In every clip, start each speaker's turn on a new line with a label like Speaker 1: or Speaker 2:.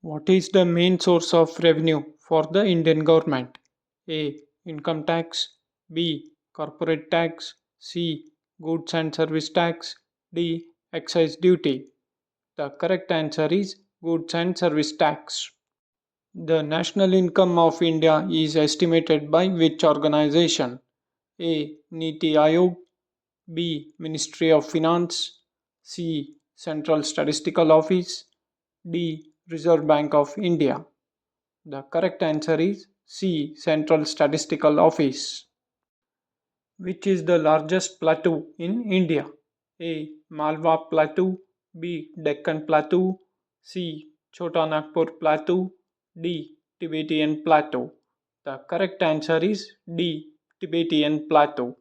Speaker 1: What is the main source of revenue for the Indian government? A. Income tax. B. Corporate tax. C. Goods and service tax. D. Excise duty. The correct answer is goods and service tax. The national income of India is estimated by which organization? A. Niti Aayog. B. Ministry of Finance. C. Central Statistical Office. D. Reserve Bank of India. The correct answer is C. Central Statistical Office. Which is the largest plateau in India? A. Malwa Plateau. B. Deccan Plateau. C. Chota Nagpur Plateau. D. Tibetan Plateau. The correct answer is D. Tibetan Plateau.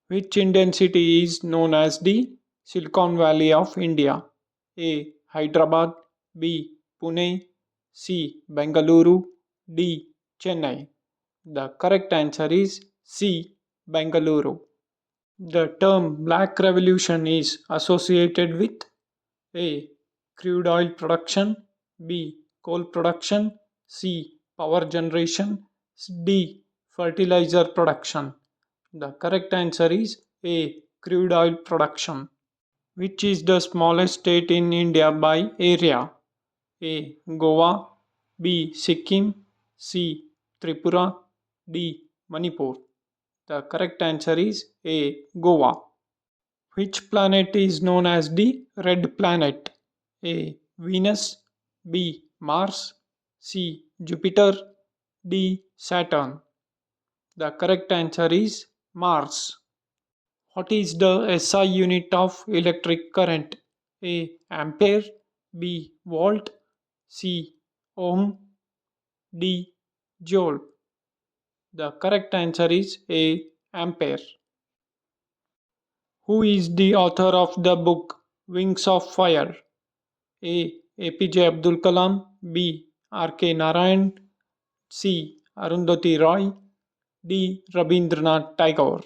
Speaker 1: Which Indian city is known as the Silicon Valley of India? A. Hyderabad. B. Pune. C. Bengaluru. D. Chennai. The correct answer is C. Bengaluru. The term Black Revolution is associated with A. Crude oil production. B. Coal production. C. Power generation. D. Fertilizer production. The correct answer is A. Crude oil production. Which is the smallest state in India by area? A. Goa. B. Sikkim. C. Tripura. D. Manipur. The correct answer is A. Goa. Which planet is known as the red planet? A. Venus. B. Mars. C. Jupiter. D. Saturn. The correct answer is Mars. What is the SI unit of electric current? A. Ampere. B. Volt. C. Ohm. D. Joule. The correct answer is A. Ampere. Who is the author of the book Wings of Fire? A. APJ Abdul Kalam. B. R.K. Narayan. C. Arundhati Roy. D. Rabindranath Tagore.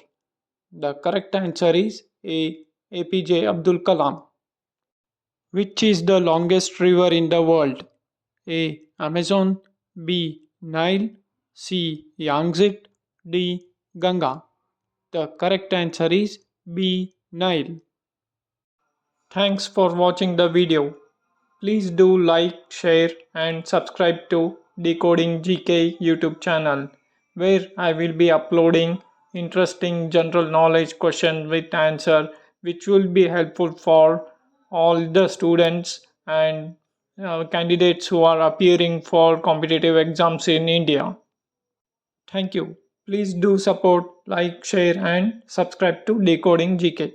Speaker 1: The correct answer is A. APJ Abdul Kalam. Which is the longest river in the world? A. Amazon. B. Nile. C. Yangtze. D. Ganga. The correct answer is B. Nile. Thanks for watching the video. Please do like, share and subscribe to Decoding GK YouTube channel, where I will be uploading interesting general knowledge question with answer which will be helpful for all the students and candidates who are appearing for competitive exams in India. Thank you. Please do support, like, share and subscribe to Decoding GK.